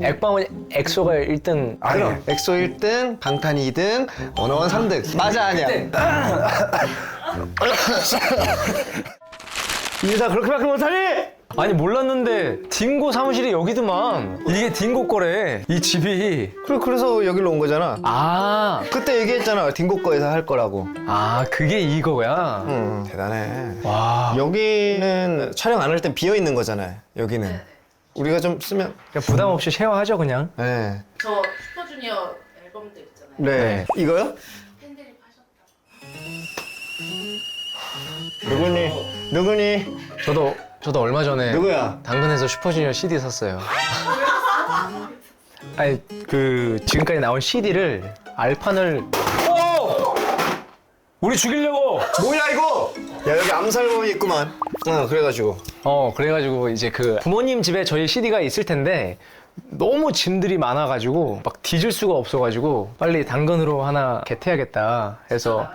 액방은 엑소가 1등. 그럼 엑소 1등, 방탄 2등, 원어원 3등. 맞아 아니야? 인사 그렇게밖에 못하니? 아니 몰랐는데 딩고 사무실이 여기더만. 이게 딩고 거래. 이 집이. 그래서 여기로 온 거잖아. 아, 그때 얘기했잖아. 딩고 거에서 할 거라고. 아 그게 이거야. 대단해. 와. 여기는 촬영 안 할 땐 비어 있는 거잖아요. 여기는. 우리가 좀 쓰면. 그냥 부담 없이 쉐어하죠 그냥. 네. 저 슈퍼주니어 앨범들 있잖아요. 네. 이거요? 팬들이 파셨다. 누구니? 저도 얼마 전에 누구야? 당근에서 슈퍼주니어 CD 샀어요. 아니 그 지금까지 나온 CD를 알판을. 우리 죽이려고. 뭐야 이거? 야 여기 암살범이 있구만. 그래가지고. 그래가지고 이제 그 부모님 집에 저희 CD가 있을 텐데 너무 짐들이 많아가지고 막 뒤질 수가 없어가지고 빨리 당근으로 하나 겟해야겠다 해서.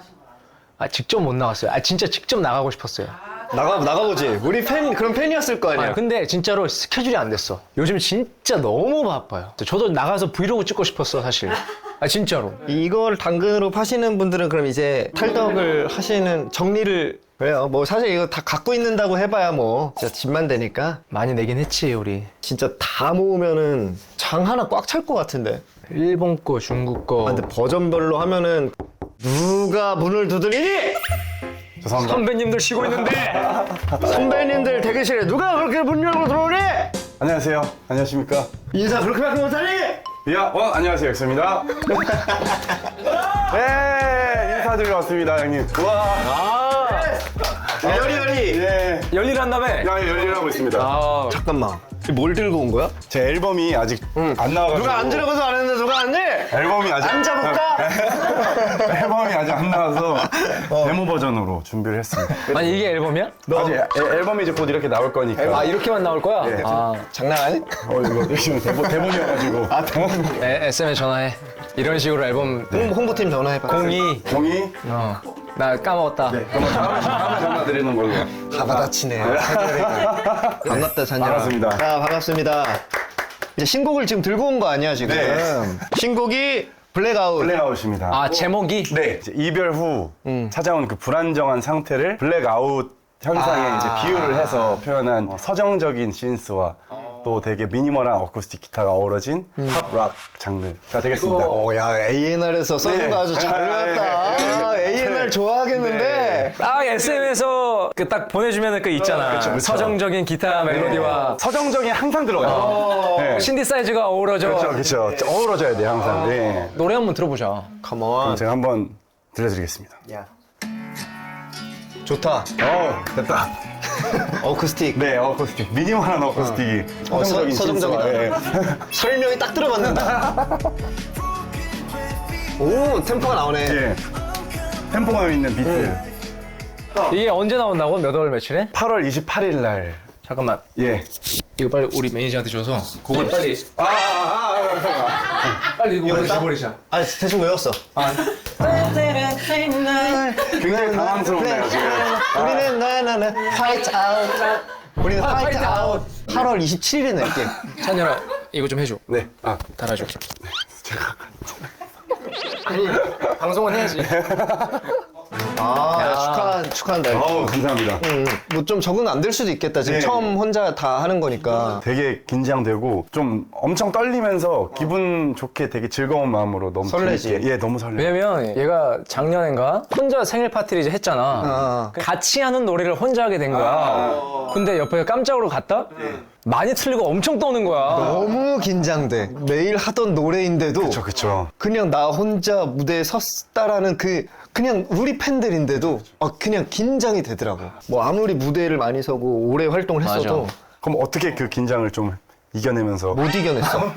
직접 못 나갔어요. 진짜 직접 나가고 싶었어요. 나가보지. 우리 그럼 팬이었을 거 아니야. 근데 진짜로 스케줄이 안 됐어. 요즘 진짜 너무 바빠요. 저도 나가서 브이로그 찍고 싶었어 사실. 진짜로. 이걸 당근으로 파시는 분들은 그럼 이제 탈덕을 하시는 정리를. 그래요. 뭐 사실 이거 다 갖고 있는다고 해봐야 뭐 진짜 집만 되니까. 많이 내긴 했지 우리. 진짜 다 모으면은 장 하나 꽉 찰 것 같은데. 일본 거, 중국 거. 근데 버전별로 하면은 누가 문을 두드리니? 죄송합니다. 선배님들 쉬고 있는데. 선배님들 대기실에 누가 그렇게 문 열고 들어오니? 안녕하세요. 안녕하십니까? 인사 그렇게밖에 못하니? 안녕하세요. 엑소입니다. 네, 인사드리러 왔습니다, 형님. 열이. 예. 열일한다며. 열일하고 있습니다. 잠깐만. 뭘 들고 온 거야? 제 앨범이 아직 안 나와가지고. 누가 앉으려고도 안 했는데 누가 앉니? 앨범이 아직. 앉아볼까? 앨범이 아직 안 나와서 데모 버전으로 준비를 했습니다. 아니 이게 앨범이야? 아직 앨범이 이제 곧 이렇게 나올 거니까. 이렇게만 나올 거야? 예. 장난 아니? 이거 지금 대본이어가지고. SM에 전화해. 이런 식으로 앨범. 홍보팀 전화해봐. 02. 종이? 나 까먹었다. 그러면 다음에 전화 드리는 걸로. 가바다치네. 반갑다, 찬열아. 반갑습니다. 반갑습니다. 이제 신곡을 지금 들고 온 거 아니야, 지금? 네. 신곡이 블랙아웃. 블랙아웃입니다. 제목이? 네. 이제 이별 후 찾아온 그 불안정한 상태를 블랙아웃 현상에 이제 비유를 해서 표현한 서정적인 신스와 또 되게 미니멀한 어쿠스틱 기타가 어우러진 팝락 장르가 되겠습니다. 야, A&R에서 써준 거 아주 잘 외웠다. A&R 좋아하겠는데. SM에서 그 딱 보내주면 그 있잖아. 그쵸. 서정적인 기타 멜로디와 서정적인 항상 들어가요. 네. 신디사이즈가 어우러져. 그렇죠. 어우러져야 돼요, 항상. 네. 노래 한번 들어보자. 컴온. 제가 한번 들려드리겠습니다. 야. 좋다. 됐다. 어쿠스틱. 네, 어쿠스틱. 미니멀한 어쿠스틱이 서정적인 서정적이다. 신스와, 예. 설명이 딱 들어맞는다. 오, 템포가 나오네. 예. 템포가 있는 비트. 이게 언제 나온다고? 몇 월 며칠에? 8월 28일 날. 잠깐만. 예. 이거 빨리 우리 매니저한테 줘서 그걸 빨리 빨리 이거 보내버리자. 대충 외웠어. 굉장히 당황스럽네요, 지금. 우리는 나나나 화이트 아웃. 우리는 화이트 아웃. 8월 27일에 낼게. 찬열아 이거 좀 해줘. 네. 달아줘. 아니 방송은 해야지. 축하한다. 감사합니다. 뭐 좀 적응 안 될 수도 있겠다. 지금 네. 처음 혼자 다 하는 거니까. 되게 긴장되고 좀 엄청 떨리면서 기분 좋게 되게 즐거운 마음으로 너무 설레지. 재밌게, 예, 너무 설레. 왜냐면 얘가 작년인가 혼자 생일 파티를 이제 했잖아. 같이 하는 노래를 혼자 하게 된 거야. 근데 옆에 깜짝으로 갔다? 많이 틀리고 엄청 떠는 거야. 너무 긴장돼. 매일 하던 노래인데도 그쵸. 그냥 나 혼자 무대에 섰다라는 그냥 우리 팬들인데도 그냥 긴장이 되더라고. 뭐 아무리 무대를 많이 서고 오래 활동을 했어도 그럼 어떻게 그 긴장을 좀 이겨내면서 못 이겨냈어.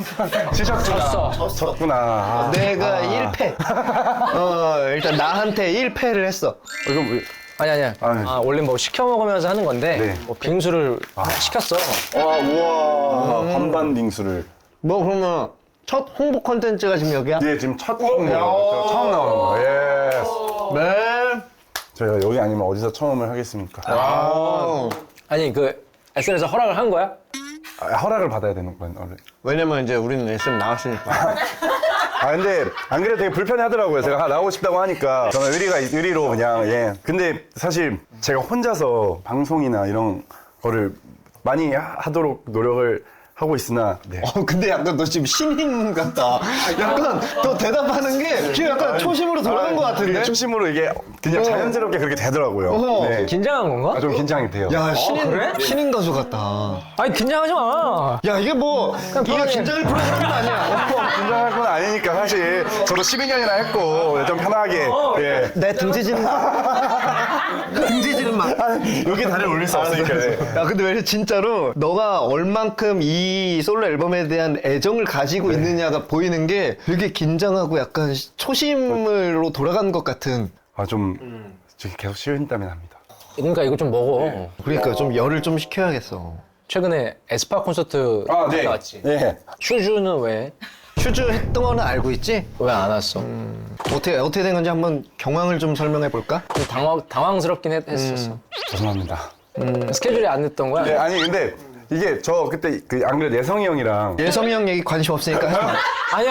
졌구나. 내가 1패. 일단 나한테 1패를 했어. 이거 뭐, 아니야. 원래 뭐 시켜 먹으면서 하는 건데 네. 뭐 빙수를 시켰어. 우와. 반반 빙수를. 뭐 그러면 첫 홍보 컨텐츠가 지금 여기야? 예, 지금 첫 홍보가 처음 나오는 거예요. 예. 네. 저희가 여기 아니면 어디서 처음을 하겠습니까? 아니 그 SNS에서 허락을 한 거야? 허락을 받아야 되는 거예요. 왜냐면 이제 우리는 SM 나왔으니까. 근데 안 그래도 되게 불편해하더라고요. 제가 나오고 싶다고 하니까 저는 의리로 그냥 예. 근데 사실 제가 혼자서 방송이나 이런 거를 많이 하도록 노력을 하고 있으나 네. 근데 약간 너 지금 신인 같다. 약간 너 대답하는 게 지금 약간 초심으로 돌아간 것 같은데? 그게 초심으로 이게 그냥 자연스럽게 그렇게 되더라고요. 네. 긴장한 건가? 좀 긴장이 돼요. 야, 신인, 그래? 신인 가수 같다. 아니 긴장하지 마. 야, 이게 뭐, 이게 긴장을 풀어주는 거 아니야. 긴장할 건 아니니까 사실 저도 12년이나 했고 좀 편하게 예. 내 등지지는 등지지는 막. 여기 다리를 올릴 수 없으니까 네. 야, 근데 왜 진짜로 너가 얼만큼 이 솔로 앨범에 대한 애정을 가지고 있느냐가 보이는 게 되게 긴장하고 약간 초심으로 돌아간 것 같은. 좀 지금 계속 식은땀이 납니다. 그러니까 이거 좀 먹어. 그러니까 좀 열을 좀 식혀야겠어. 최근에 에스파 콘서트 갔다 왔지. 네. 슈즈는 왜? 슈즈 했던 거는 알고 있지? 왜 안 왔어? 어떻게 된 건지 한번 경황을 좀 설명해 볼까? 좀 당황스럽긴 했었어. 죄송합니다. 스케줄이 안 됐던 거야? 네, 아니 근데 이게 저 그때 안 그래도 예성이 형이랑 예성이 형 얘기 관심 없으니까 하지 마.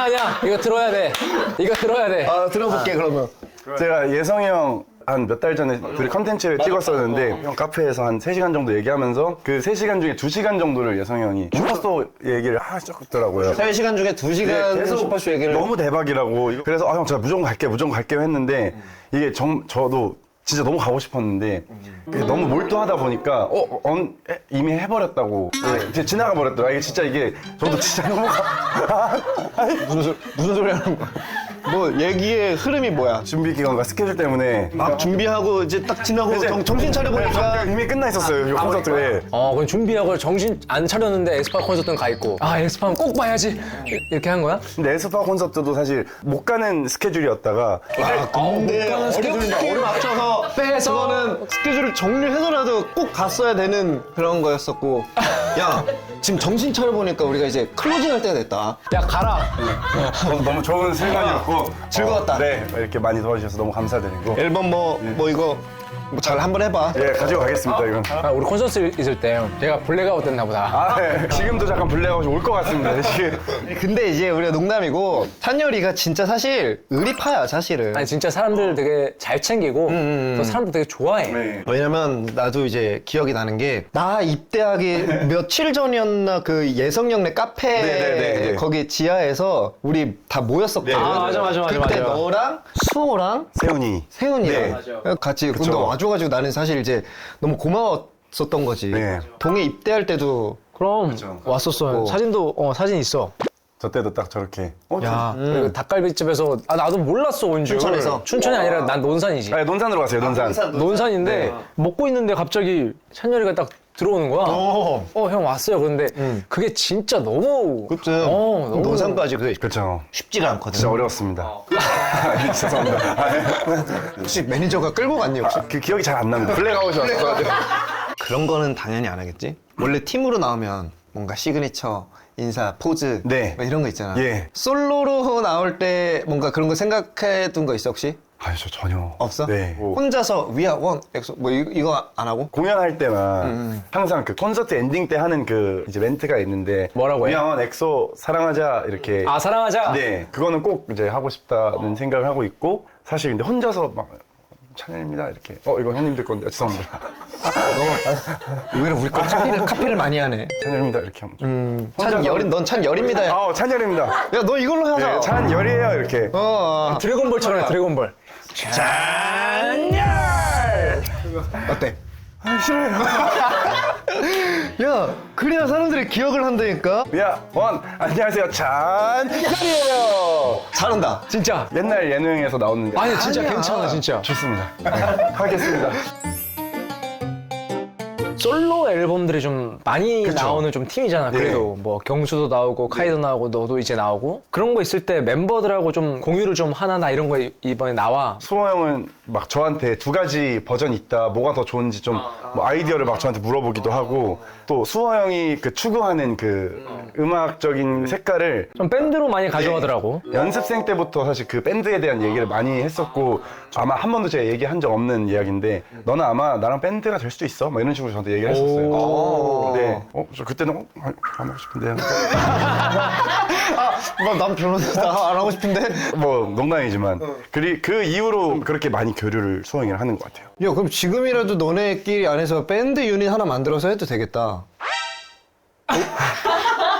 아니야. 이거 들어야 돼. 이거 들어야 돼. 들어볼게 그러면. 제가 예성이 형 한 몇 달 전에 둘이 컨텐츠를 찍었었는데 형 카페에서 한 3시간 정도 얘기하면서 그 3시간 중에 2시간 정도를 예성이 형이 슈퍼스토어 얘기를 하셨더라고요. 3시간 중에 2시간 계속 슈퍼쇼 얘기를. 너무 대박이라고. 그래서 형 제가 무조건 갈게요 했는데 이게 저도 진짜 너무 가고 싶었는데 너무 몰두하다 보니까 이미 해버렸다고 이제 지나가 버렸더라. 이게 진짜 저도 진짜 너무 무슨 소리 하는 거야? 뭐 얘기의 흐름이 뭐야? 준비 기간과 스케줄 때문에 막 준비하고 이제 딱 지나고 이제 정신 차려보니까 이미 끝나 있었어요. 이 콘서트에. 그럼 준비하고 정신 안 차렸는데 에스파 콘서트는 가 있고. 에스파는 꼭 봐야지. 이렇게 한 거야? 근데 에스파 콘서트도 사실 못 가는 스케줄이었다가 근데 어렵게 맞춰서 빼서. 그거는 스케줄을 정리해서라도 꼭 갔어야 되는 그런 거였었고. 야, 지금 정신 차려보니까 우리가 이제 클로징 할 때가 됐다. 야 가라. 너무 좋은 시간이었고 즐거웠다. 네, 이렇게 많이 도와주셔서 너무 감사드리고 앨범 뭐 이거 뭐 잘 한번 해봐. 예, 가지고 가겠습니다. 이건. 우리 콘서트 있을 때 내가 블랙아웃 됐나 보다. 네. 지금도 잠깐 블랙아웃이 올 것 같습니다. 지금. 근데 이제 우리가 농담이고 찬열이가 진짜 사실 의리파야 사실은. 아니 진짜 사람들 되게 잘 챙기고 또 사람들 되게 좋아해. 네. 왜냐면 나도 이제 기억이 나는 게 나 입대하기 며칠 전이었나 그 예성역내 카페 네네네. 거기 지하에서 우리 다 모였었거든. 네. 맞아. 그때 너랑 수호랑 세훈이. 세훈이랑 네. 같이 근데 그쵸. 와줘가지고 나는 사실 이제 너무 고마웠었던 거지. 네. 동해 입대할 때도 그럼 왔었어. 사진 있어. 저 때도 딱 저렇게. 야 그리고 닭갈비집에서 나도 몰랐어 온 줄. 춘천에서? 춘천이 아니라 난 논산이지. 네, 논산으로 갔어요. 논산. 논산인데 먹고 있는데 갑자기 찬열이가 딱 들어오는 거야. 형 왔어요. 그런데 그게 진짜 너무 그치. 너무 노산까지 그게 그렇죠. 쉽지가 않거든. 진짜 어려웠습니다. 죄송합니다. 혹시 매니저가 끌고 갔니 혹시? 그 기억이 잘 안 납니다. 블랙아웃이 왔어가지고. 그런 거는 당연히 안 하겠지? 원래 팀으로 나오면 뭔가 시그니처, 인사, 포즈 네. 막 이런 거 있잖아. 예. 솔로로 나올 때 뭔가 그런 거 생각해둔 거 있어 혹시? 저 전혀. 없어? 네. 혼자서 위아 원, 엑소 뭐 이거 안 하고? 공연할 때만 항상 그 콘서트 엔딩 때 하는 그 이제 멘트가 있는데 뭐라고 해? 위아원 엑소 사랑하자 이렇게 사랑하자. 네 그거는 꼭 이제 하고 싶다는 생각을 하고 있고 사실 근데 혼자서 막 찬열입니다 이렇게 이건 형님들 건데 죄송합니다 의외로 우리 거 카피를 많이 하네. 찬열입니다 이렇게 하면 찬열인 넌 찬열입니다. 야, 찬열입니다 너 이걸로 하자. 네, 찬열이에요 이렇게 드래곤볼처럼 해, 드래곤볼. 어때? 싫어요 야, 그래야 사람들이 기억을 한다니까. 위아원 안녕하세요 찬열이에요 잘한다. 진짜. 옛날 예능에서 나오는 아니 진짜 아니야. 괜찮아 진짜. 좋습니다 네, 하겠습니다 솔로 앨범들이 좀 많이 그쵸. 나오는 좀 팀이잖아. 그래도 뭐 경수도 나오고 카이도 나오고 너도 이제 나오고 그런 거 있을 때 멤버들하고 좀 공유를 좀 하나 이런 거 이번에 나와. 수호 형은 막 저한테 2가지 버전이 있다 뭐가 더 좋은지 좀 뭐 아이디어를 막 저한테 물어보기도 하고 또 수호 형이 그 추구하는 그 음악적인 색깔을 좀 밴드로 많이 가져가더라고. 연습생 때부터 사실 그 밴드에 대한 얘기를 많이 했었고 아마 한 번도 제가 얘기한 적 없는 이야기인데 너는 아마 나랑 밴드가 될 수도 있어 막 이런 식으로 저한테 얘기를 했었어요. 근데 오. 저 그때는 안 하고 싶은데 난 별로 안 하고 싶은데. 뭐 농담이지만 그 이후로 그렇게 많이 교류를 수홍이랑 하는 것 같아요. 야, 그럼 지금이라도 너네끼리 안에서 밴드 유닛 하나 만들어서 해도 되겠다.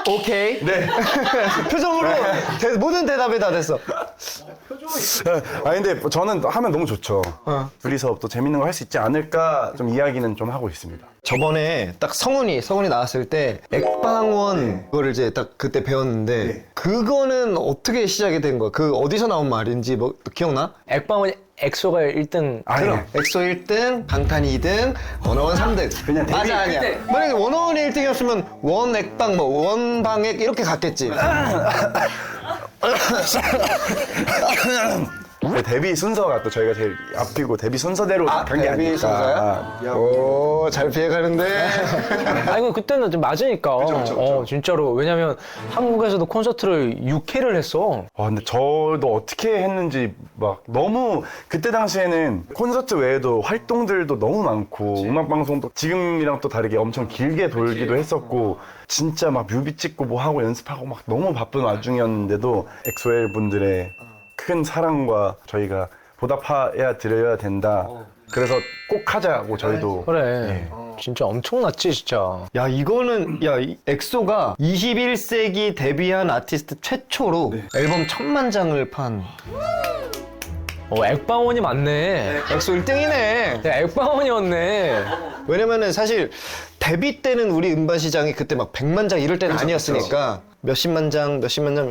오케이. 네. 표정으로 모든 대답이 다 됐어. 근데 저는 하면 너무 좋죠. 둘이서 또 재밌는 거 할 수 있지 않을까 좀 이야기는 좀 하고 있습니다. 저번에 딱 성훈이 나왔을 때 액방원 그거를 이제 딱 그때 배웠는데 그거는 어떻게 시작이 된 거야? 그 어디서 나온 말인지 뭐 기억나? 액방은 엑소가 1등. 그럼 엑소 1등, 방탄 2등, 원어원 3등. 그냥 데뷔 맞아 아니야. 만약에 원어원이 1등이었으면 원액방 뭐 원방액 이렇게 갔겠지. 데뷔 순서가 또 저희가 제일 앞이고 데뷔 순서대로 간 게 아닐까. 데뷔 순서야? 오, 잘 피해가는데. 아니 그때는 좀 맞으니까. 진짜로. 왜냐면 한국에서도 콘서트를 6회를 했어. 근데 저도 어떻게 했는지 막 너무 그때 당시에는 콘서트 외에도 활동들도 너무 많고 음악 방송도 지금이랑 또 다르게 엄청 길게 돌기도 했었고 진짜 막 뮤비 찍고 뭐 하고 연습하고 막 너무 바쁜 와중이었는데도 엑소엘 분들의 큰 사랑과 저희가 보답해야 드려야 된다. 그래서 꼭 하자고 저희도. 그래. 진짜 엄청났지 진짜. 야, 이거는, 이 엑소가 21세기 데뷔한 아티스트 최초로 앨범 1000만 장을 판. 액방원이 맞네. 엑소 1등이네. 야, 액방원이었네. 왜냐면은 사실 데뷔 때는 우리 음반 시장이 그때 막 100만 장 이럴 때는 아니었으니까 몇십만 장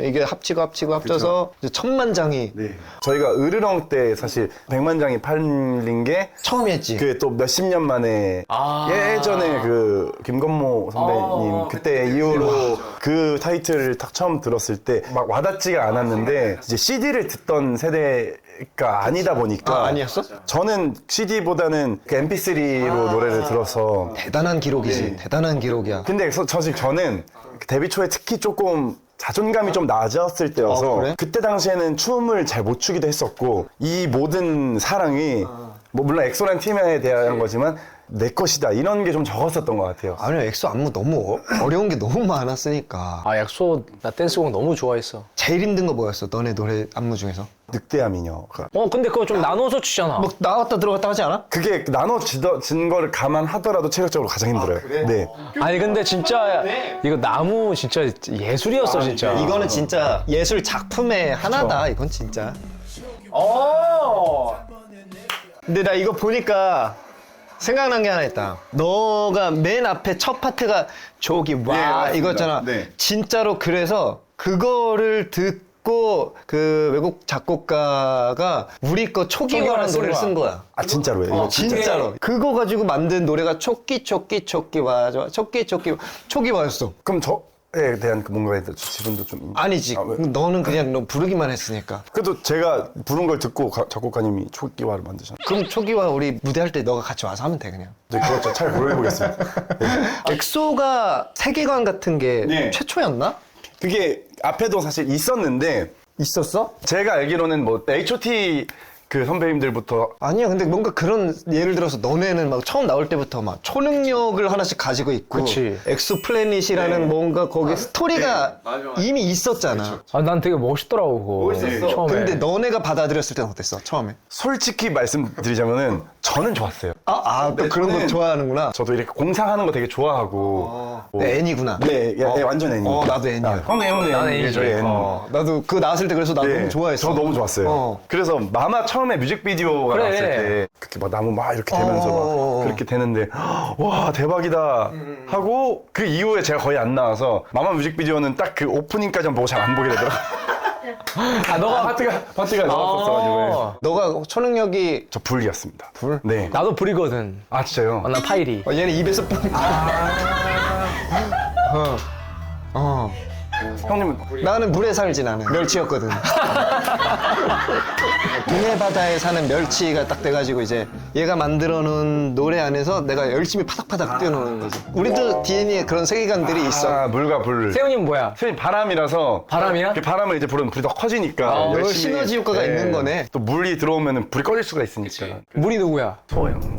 이게 합쳐서 이제 1000만 장이 저희가 으르렁 때 사실 100만 장이 팔린 게 처음이었지. 그 또 몇십 년 만에 예전에 그 김건모 선배님 그때 이후로 그 타이틀을 딱 처음 들었을 때 막 와닿지가 않았는데 이제 CD를 듣던 세대가 아니다 보니까 아니었어? 저는 CD보다는 그 MP3로 노래를 들어서 대단한 기록이지. 대단한 기록이야. 근데 사실 저는 데뷔 초에 특히 조금 자존감이 좀 낮았을 때여서 그래? 그때 당시에는 춤을 잘 못 추기도 했었고 이 모든 사랑이 뭐 물론 엑소란 팀에 대한 거지만 내 것이다 이런 게 좀 적었었던 것 같아요. 아니, 엑소 안무 너무 어려운 게 너무 많았으니까. 엑소 나 댄스곡 너무 좋아했어. 제일 힘든 거 뭐였어? 너네 노래 안무 중에서? 늑대와 미녀가 근데 그거 좀 나눠서 추잖아. 뭐 나왔다 들어갔다 하지 않아? 그게 나눠진 거를 감안하더라도 체력적으로 가장 힘들어요. 네. 아니 근데 진짜 이거 나무 진짜 예술이었어 진짜. 이거는 진짜 예술 작품의 하나다. 이건 진짜. 근데 나 이거 보니까 생각난 게 하나 있다. 너가 맨 앞에 첫 파트가 저기 와 맞습니다. 이거였잖아. 네. 진짜로 그래서 그거를 듣고 그 외국 작곡가가 우리 거 초기화라는 노래를 쓴 거야. 아 진짜로요? 이거 진짜로. 그거 가지고 만든 노래가 초기와 초기화였어. 그럼 저에 대한 그 뭔가에 대한 지분도 좀 아니지. 왜? 너는 그냥 너 부르기만 했으니까. 그래도 제가 부른 걸 듣고 작곡가님이 초기화를 만드셨나요? 그럼 초기화 우리 무대할 때 너가 같이 와서 하면 돼 그냥. 네, 그렇죠. 잘 모르겠습니다. 엑소가 세계관 같은 게 네. 최초였나? 그게 앞에도 사실 있었는데 있었어? 제가 알기로는 뭐 H.O.T 그 선배님들부터 아니야. 근데 뭔가 그런 예를 들어서 너네는 막 처음 나올 때부터 막 초능력을 하나씩 가지고 있고 그치. 엑소 플래닛이라는 뭔가 거기 스토리가 이미 있었잖아. 난 되게 멋있더라고 그거. 처음에. 근데 너네가 받아들였을 때는 어땠어? 처음에? 솔직히 말씀드리자면은 저는 좋았어요. 또 그런 거 좋아하는구나. 저도 이렇게 공상하는 거 되게 좋아하고 뭐- 네, 애니구나. 네, 완전 애니. 나도 애니야. 형네 나는 애니. 애니지. 저희 애니. 나도 그거 나왔을 때 그래서 나 네, 너무 좋아했어. 저 너무 좋았어요. 그래서 마마 처음에 뮤직비디오가 그래. 나왔을 때 그렇게 막 나무 막 이렇게 되면서 막 그렇게 되는데 와 대박이다 하고 그 이후에 제가 거의 안 나와서 마마 뮤직비디오는 딱 그 오프닝까지만 보고 잘 안 보게 되더라고요. 너가 파티가 나왔었어가지고 너가 초능력이 저 불이었습니다. 불? 네. 나도 불이거든. 아 진짜요? 난 파이리. 얘는 입에서 형님은 나는 물에 살지 나는 멸치였거든. 동해 바다에 사는 멸치가 딱 돼가지고 이제 얘가 만들어놓은 노래 안에서 내가 열심히 파닥파닥 뛰어노는 거지. 우리도 DNA에 그런 세계관들이 있어. 아, 물과 불. 세훈님 뭐야? 세훈이 바람이라서. 바람이야? 그 바람을 이제 부르면 불이 더 커지니까. 이거 열심히- 시너지 효과가 있는 거네. 또 물이 들어오면 불이 꺼질 수가 있으니까. 물이 누구야?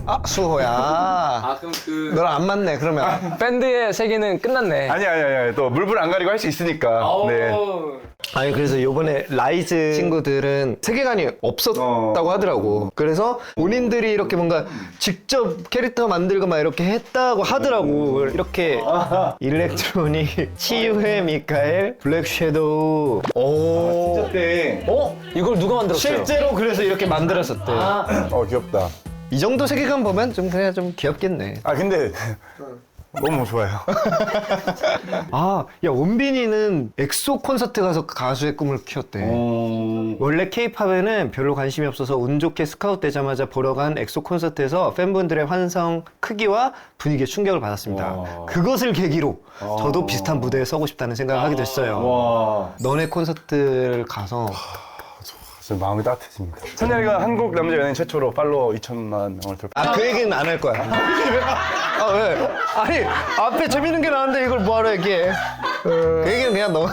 아, 수호야. 그럼 그 너랑 안 맞네, 그러면. 밴드의 세계는 끝났네. 아니. 또 물불 안 가리고 할 수 있으니까. 네. 아니, 그래서 요번에 라이즈 친구들은 세계관이 없었다고 하더라고. 그래서 본인들이 이렇게 뭔가 직접 캐릭터 만들고 막 이렇게 했다고 하더라고. 이렇게 일렉트로닉, 치유해 미카엘, 블랙 섀도우. 오. 때. 이걸 누가 만들었어요? 실제로 그래서 이렇게 만들었었대. 귀엽다. 이 정도 세계관 보면 좀 그냥 좀 귀엽겠네. 아, 근데. 너무 좋아요. 아, 야, 원빈이는 엑소 콘서트 가서 가수의 꿈을 키웠대. 원래 케이팝에는 별로 관심이 없어서 운 좋게 스카웃 되자마자 보러 간 엑소 콘서트에서 팬분들의 환성 크기와 분위기에 충격을 받았습니다. 그것을 계기로 저도 비슷한 무대에 서고 싶다는 생각을 하게 됐어요. 너네 콘서트를 가서 진짜 마음이 따뜻해집니다. 찬열이가 한국 남자 연예인 최초로 팔로워 2천만 명을 돌파. 아, 그 얘기는 안 할 거야. 아, 왜? 아니, 앞에 재밌는 게 나왔는데 이걸 뭐하러 얘기해? 그 얘기는 그냥 너무.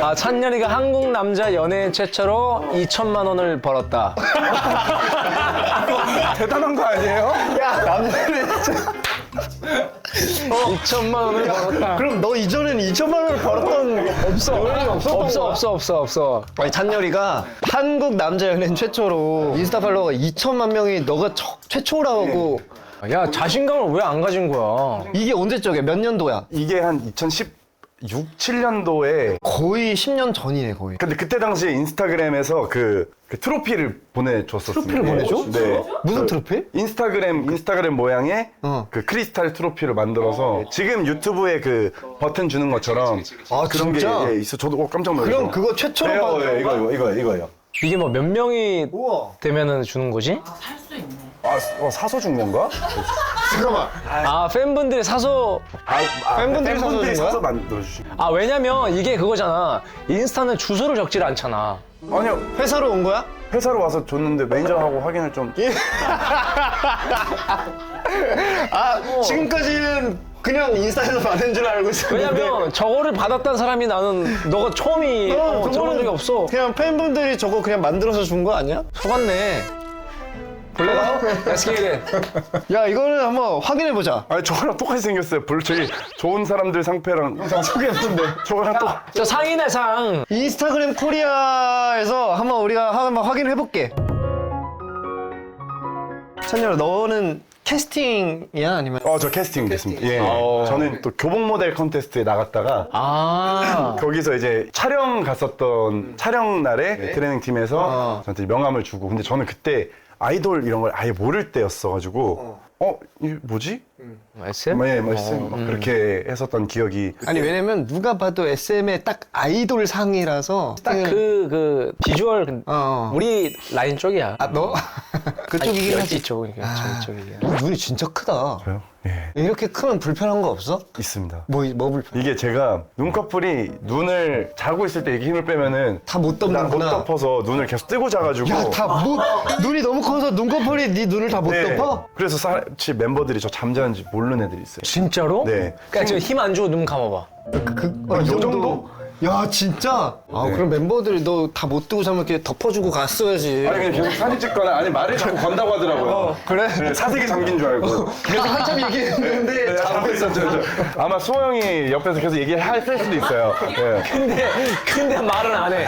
아, 찬열이가 한국 남자 연예인 최초로 2천만 원을 벌었다. 대단한 거 아니에요? 야, 남자는 진짜. 2천만 원을 벌었다. 그럼 너 이전엔 2천만 원을 벌었던 없어. 아니, 찬열이가 한국 남자 연예인 최초로 인스타 팔로워가 2천만 명이 너가 최초라고. 야, 자신감을 왜 안 가진 거야? 이게 언제적이야? 몇 년도야? 이게 한 2016, 7년도에 거의 10년 전이네, 거의. 근데 그때 당시에 인스타그램에서 그 트로피를 보내줬었어요. 트로피를 보내줘? 네. 무슨 그 트로피? 인스타그램 모양의 어. 그 크리스탈 트로피를 만들어서 지금 유튜브에 그 버튼 주는 것처럼 아, 그런 진짜? 게 있어. 저도 깜짝 놀랐어요. 그럼 그거 최초로 네, 이거요. 이게 뭐 몇 명이 우와. 되면은 주는 거지? 살 수 있네. 사서 준 건가? 잠깐만. 아, 팬분들이 사서. 팬분들이 사서 준 거야? 사서 만들어주신. 아, 왜냐면 이게 그거잖아. 인스타는 주소를 적질 않잖아. 아니요, 회사로 온 거야? 회사로 와서 줬는데 매니저하고 확인을 좀. 지금까지는 그냥 인스타에서 받은 줄 알고 있었는데. 왜냐면 저거를 받았다는 사람이 나는 너가 처음이 그거는 저런 적이 없어. 그냥 팬분들이 저거 그냥 만들어서 준 거 아니야? 속았네. 볼래가? Let's get it. 야, 이거는 한번 확인해 보자. 아니 저거랑 똑같이 생겼어요. 저기 좋은 사람들 상패랑 항상 저게 예쁜데 저거랑 또. 저 상이네, 상. 인스타그램 코리아에서 한번 우리가 한번 확인해 볼게. 찬열아, 너는 캐스팅이야 아니면? 저 캐스팅 됐습니다. 예. 저는 또 교복 모델 컨테스트에 나갔다가 아. 거기서 이제 촬영 갔었던 촬영 날에 트레이닝 팀에서 저한테 명함을 주고, 근데 저는 그때 아이돌 이런 걸 아예 모를 때였어가지고 이게 뭐지? SM? 네, SM 막 그렇게 했었던 기억이. 아니, 왜냐면 누가 봐도 SM의 딱 아이돌 상이라서 딱 그 비주얼 우리 우리 라인 쪽이야. 너? 그쪽이긴 하지. 쪽, 저기 쪽이야. 눈이 진짜 크다. 저요? 예, 이렇게 크면 불편한 거 없어? 있습니다. 뭐 불편? 이게 제가 눈꺼풀이 눈을 자고 있을 때 이렇게 힘을 빼면은 다 못 못 덮는구나. 덮어서 눈을 계속 뜨고 자가지고. 야, 눈이 너무 커서 눈꺼풀이 네 눈을 다 못 네. 덮어? 그래서 집 멤버들이 저 잠자는지 모르는 애들이 있어요. 진짜로? 네. 그러니까 지금 힘 안 주고 눈 감아봐. 이 정도? 야, 진짜? 네. 그럼 멤버들이 너 다 못 뜨고 자면 이렇게 덮어주고 갔어야지. 아니 그냥 계속 사진 찍거나 아니 말을 자꾸 건다고 하더라고요. 그래? 네, 사색에 잠긴 줄 알고. 그래서 한참 얘기했는데 자고 있었죠. 아마 수호 형이 옆에서 계속 얘기했을 수도 있어요. 네. 근데 말은 안 해.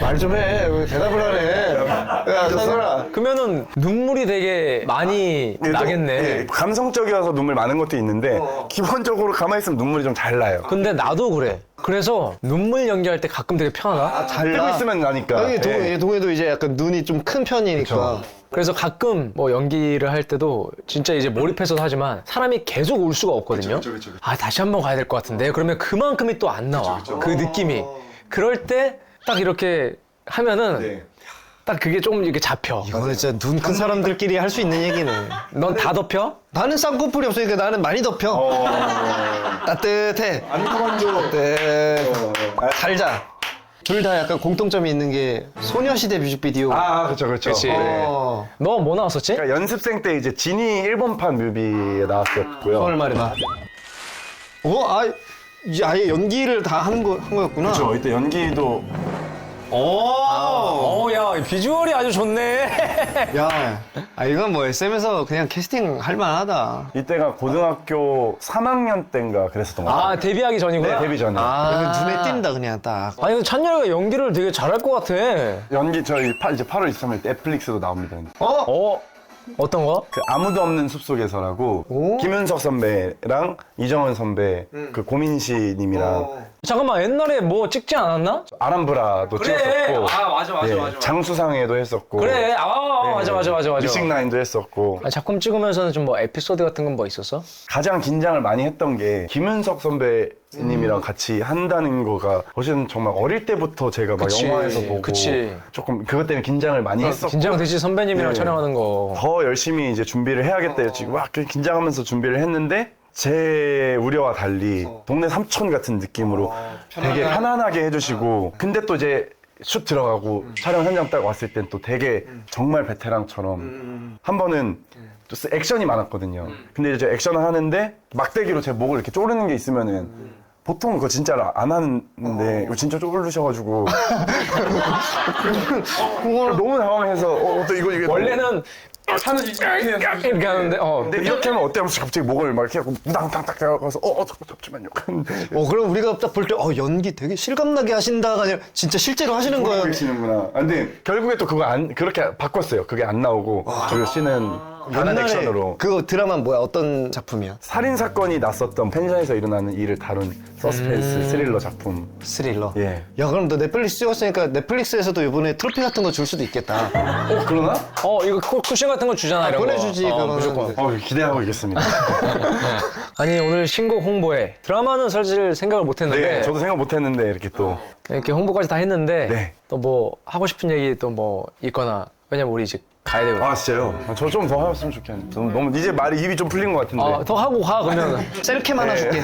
말 좀 해. 왜 대답을 안 해? 야, 찬열아. 그러면은 눈물이 되게 많이 나겠네. 네, 감성적이어서 눈물 많은 것도 있는데 기본적으로 가만히 있으면 눈물이 좀 잘 나요. 근데 나도 그래. 그래서 눈물 연기할 때 가끔 되게 편하다. 잘 뜨고 나. 있으면 나니까. 여기 네. 동해도 이제 약간 눈이 좀 큰 편이니까. 그래서 가끔 뭐 연기를 할 때도 진짜 이제 몰입해서 하지만 사람이 계속 울 수가 없거든요. 그쵸. 아, 다시 한번 가야 될 것 같은데. 그러면 그만큼이 또 안 나와. 그 느낌이. 그럴 때 딱 이렇게 하면은 네. 딱 그게 좀 이렇게 잡혀. 이거는 진짜 눈 큰 사람들끼리 할 수 있는 얘기네. 넌 다 덮여? 나는 쌍꺼풀이 없으니까 나는 많이 덮여. 따뜻해. 안 그만둬. 따뜻해. 잘 자. 둘 다 약간 공통점이 있는 게 소녀시대 뮤직비디오. 그렇죠, 그렇죠. 그치. 네. 너 뭐 나왔었지? 그러니까 연습생 때 이제 진이 일본판 뮤비에 나왔었고요. 그걸 말해봐. 이제 아예 연기를 다 한 거였구나. 그렇죠. 이때 연기도 야, 비주얼이 아주 좋네. 야, 이건 뭐 SM에서 그냥 캐스팅 할 만하다. 이때가 고등학교 3학년 때인가 그랬었던 것 같아요. 데뷔하기 전이구나. 네, 데뷔 전에. 눈에 띈다 그냥 딱. 아니, 근데 찬열이가 연기를 되게 잘할 것 같아. 연기 저희 이제 8월 23일 넷플릭스도 나옵니다. 어떤 거? 그 아무도 없는 숲속에서라고 오? 김윤석 선배랑 이정은 선배 그 고민시 님이랑 잠깐만, 옛날에 뭐 찍지 않았나? 아람브라도 그래. 찍었었고 맞아. 장수상에도 했었고 그래. 맞아. 뮤직나인도 했었고 작품 찍으면서는 좀 뭐 에피소드 같은 건 뭐 있었어? 가장 긴장을 많이 했던 게 김윤석 선배님이랑 같이 한다는 거가 어쨌든 정말 어릴 때부터 제가 막 그치, 영화에서 보고 그치. 조금 그것 때문에 긴장을 많이 했었고 긴장되지, 선배님이랑 네. 촬영하는 거. 더 열심히 이제 준비를 해야겠다 지금 막 긴장하면서 준비를 했는데 제 우려와 달리 동네 삼촌 같은 느낌으로 되게 편안하게 해주시고 근데 또 이제 슛 들어가고 촬영 현장 딱 왔을 땐 또 되게 정말 베테랑처럼 한 번은 또 액션이 많았거든요. 근데 이제 액션을 하는데 막대기로 제 목을 이렇게 조르는 게 있으면은 보통 그거 진짜로 안 하는데 이거 진짜 쪼르셔가지고 그걸 너무 당황해서 또 이거 원래는 하는 이렇게 하는데, 근데 이렇게 하면 어때 하면서 갑자기 목을 막 이렇게 하고 우당탕탕 들어가서 잠시만요. 그럼 우리가 딱 볼 때 연기 되게 실감나게 하신다가 아니라 진짜 실제로 하시는 거예요. 계시는구나. 근데 결국에 또 그거 그렇게 바꿨어요. 그게 안 나오고 그 씨는 다른 액션으로 그거 드라마는 뭐야? 어떤 작품이야? 살인 사건이 났었던 펜션에서 일어나는 일을 다룬 서스펜스 스릴러 작품. 스릴러. 예. 야, 그럼 너 넷플릭스 찍었으니까 넷플릭스에서도 이번에 트로피 같은 거 줄 수도 있겠다. 그러나? 이거 쿠션 같은 거 주잖아, 이런 거. 보내주지, 그거는. 무조건. 기대하고 있겠습니다. 아니, 오늘 신곡 홍보회. 드라마는 사실 생각을 못 했는데. 네, 저도 생각 못했는데 이렇게 또 이렇게 홍보까지 다 했는데. 네. 또 뭐, 하고 싶은 얘기 또 뭐 있거나. 왜냐면 우리 이제 가야 되거든. 진짜요? 저 좀 더 하셨으면 좋겠는데. 너무 이제 말이 입이 좀 풀린 것 같은데. 더 하고 가, 그러면. 셀캠 하나 줄게.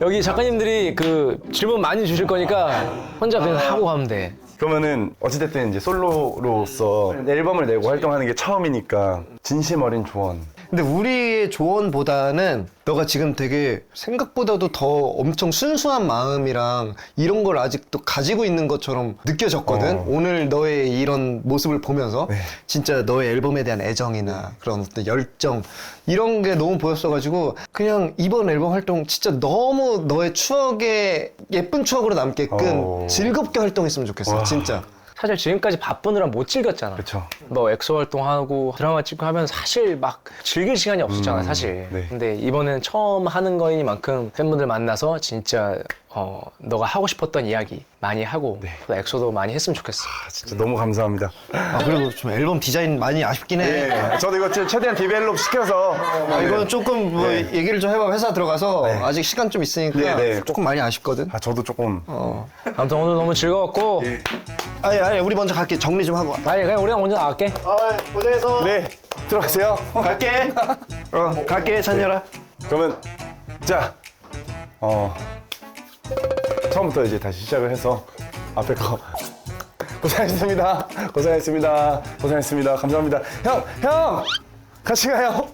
여기 작가님들이 그 질문 많이 주실 거니까 혼자 그냥 하고 가면 돼. 그러면은 어찌됐든 이제 솔로로서 앨범을 내고 활동하는 게 처음이니까 진심 어린 조언. 근데 우리의 조언보다는 너가 지금 되게 생각보다도 더 엄청 순수한 마음이랑 이런 걸 아직도 가지고 있는 것처럼 느껴졌거든. 오늘 너의 이런 모습을 보면서 진짜 너의 앨범에 대한 애정이나 그런 어떤 열정 이런 게 너무 보였어가지고 그냥 이번 앨범 활동 진짜 너무 너의 추억에 예쁜 추억으로 남게끔 즐겁게 활동했으면 좋겠어. 진짜. 사실 지금까지 바쁘느라 못 즐겼잖아. 그쵸. 뭐 엑소 활동하고 드라마 찍고 하면 사실 막 즐길 시간이 없었잖아, 사실. 네. 근데 이번엔 처음 하는 거이니만큼 팬분들 만나서 진짜 너가 하고 싶었던 이야기 많이 하고 또 엑소도 많이 했으면 좋겠어. 진짜 너무 감사합니다. 그리고 좀 앨범 디자인 많이 아쉽긴 해. 네, 저도 이거 최대한 디벨롭 시켜서 이거는 조금 뭐 얘기를 좀 해봐. 회사 들어가서 아직 시간 좀 있으니까 네. 조금 많이 아쉽거든. 저도 조금 아무튼 오늘 너무 즐거웠고. 아니 우리 먼저 갈게. 정리 좀 하고. 아니, 그냥 우리가 먼저 나갈게. 고생해서. 네 들어가세요. 갈게. 갈게 찬열아. 그러면 자 처음부터 이제 다시 시작을 해서 앞에 거 고생했습니다. 감사합니다. 형 같이 가요.